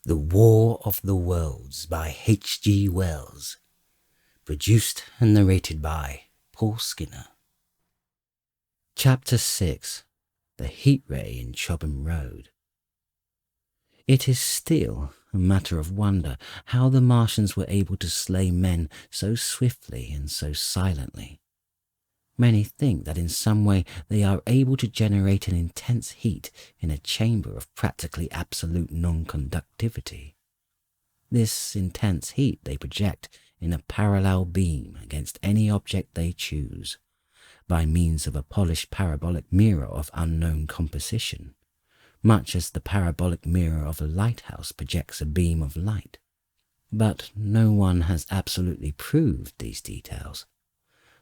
The War of the Worlds by H.G. Wells. Produced and narrated by Paul Skinner. Chapter 6. The Heat Ray in Chobham Road. It is still a matter of wonder how the Martians were able to slay men so swiftly and so silently. Many think that in some way they are able to generate an intense heat in a chamber of practically absolute non-conductivity. This intense heat they project in a parallel beam against any object they choose, by means of a polished parabolic mirror of unknown composition, much as the parabolic mirror of a lighthouse projects a beam of light. But no one has absolutely proved these details.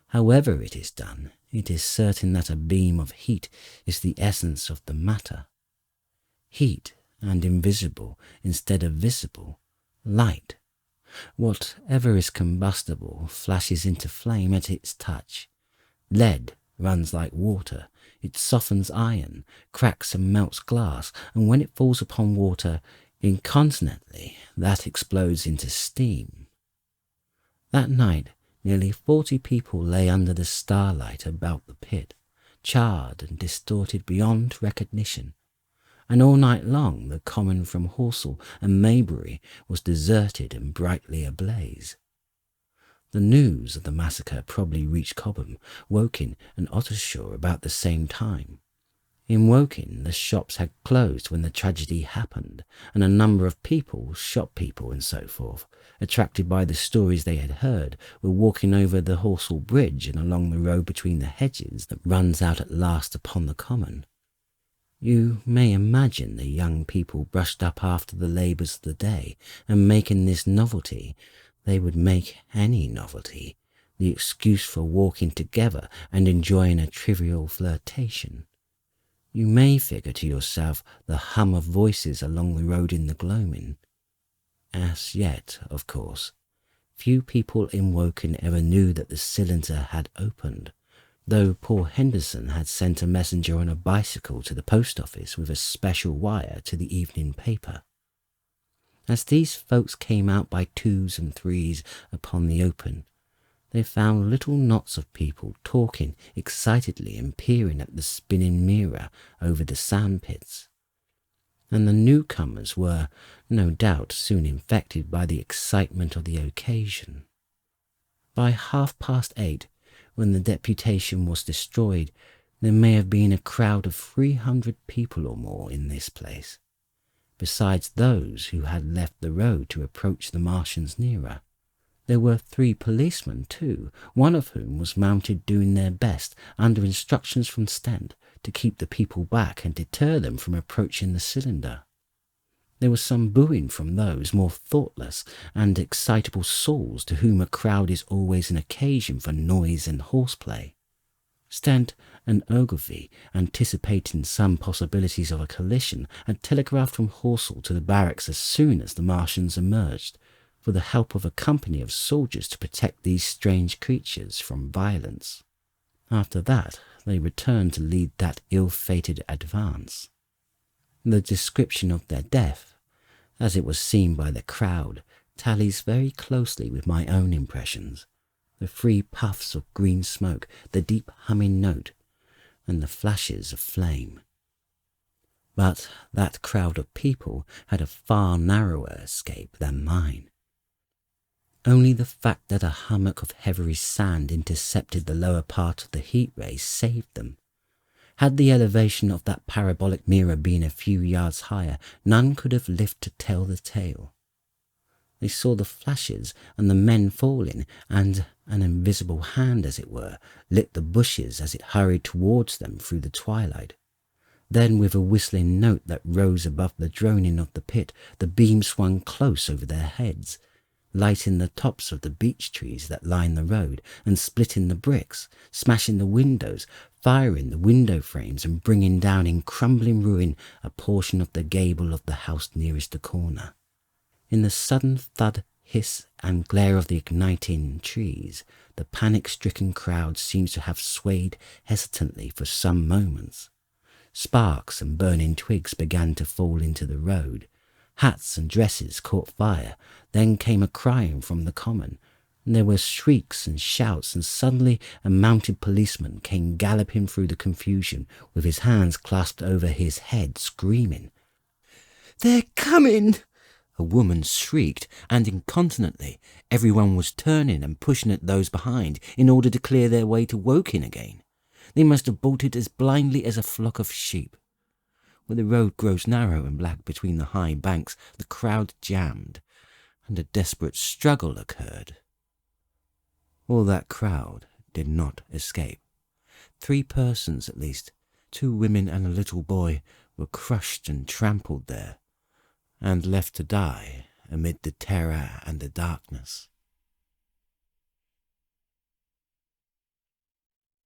However it is done, it is certain that a beam of heat is the essence of the matter. Heat and invisible instead of visible, light. Whatever is combustible flashes into flame at its touch. Lead runs like water, it softens iron, cracks and melts glass, and when it falls upon water, incontinently, that explodes into steam. That night, nearly 40 people lay under the starlight about the pit, charred and distorted beyond recognition, and all night long the common from Horsell and Maybury was deserted and brightly ablaze. The news of the massacre probably reached Chobham, Woking and Ottershaw about the same time. In Woking, the shops had closed when the tragedy happened, and a number of people, shop people and so forth, attracted by the stories they had heard, were walking over the Horsell Bridge and along the road between the hedges that runs out at last upon the common. You may imagine the young people brushed up after the labours of the day, and making this novelty, they would make any novelty, the excuse for walking together and enjoying a trivial flirtation. You may figure to yourself the hum of voices along the road in the gloaming. As yet, of course, few people in Woking ever knew that the cylinder had opened, though poor Henderson had sent a messenger on a bicycle to the post office with a special wire to the evening paper. As these folks came out by twos and threes upon the open, they found little knots of people talking excitedly and peering at the spinning mirror over the sandpits. And the newcomers were, no doubt, soon infected by the excitement of the occasion. By 8:30, when the deputation was destroyed, there may have been a crowd of 300 people or more in this place, besides those who had left the road to approach the Martians nearer. There were 3 policemen too, one of whom was mounted doing their best, under instructions from Stent, to keep the people back and deter them from approaching the cylinder. There was some booing from those more thoughtless and excitable souls to whom a crowd is always an occasion for noise and horseplay. Stent and Ogilvy, anticipating some possibilities of a collision, had telegraphed from Horsell to the barracks as soon as the Martians emerged, for the help of a company of soldiers to protect these strange creatures from violence. After that, they returned to lead that ill-fated advance. The description of their death, as it was seen by the crowd, tallies very closely with my own impressions. The 3 puffs of green smoke, the deep humming note, and the flashes of flame. But that crowd of people had a far narrower escape than mine. Only the fact that a hummock of heavy sand intercepted the lower part of the heat ray saved them. Had the elevation of that parabolic mirror been a few yards higher, none could have lived to tell the tale. They saw the flashes and the men falling, and an invisible hand, as it were, lit the bushes as it hurried towards them through the twilight. Then, with a whistling note that rose above the droning of the pit, the beam swung close over their heads, lighting the tops of the beech trees that line the road, and splitting the bricks, smashing the windows, firing the window frames, and bringing down in crumbling ruin a portion of the gable of the house nearest the corner. In the sudden thud, hiss, and glare of the igniting trees, the panic-stricken crowd seems to have swayed hesitantly for some moments. Sparks and burning twigs began to fall into the road. Hats and dresses caught fire. Then came a crying from the common, and there were shrieks and shouts, and suddenly a mounted policeman came galloping through the confusion with his hands clasped over his head, screaming. "They're coming!" a woman shrieked, and incontinently everyone was turning and pushing at those behind in order to clear their way to Woking again. They must have bolted as blindly as a flock of sheep. Where the road grows narrow and black between the high banks, the crowd jammed, and a desperate struggle occurred. All that crowd did not escape. 3 persons at least, 2 women and a little boy, were crushed and trampled there, and left to die amid the terror and the darkness.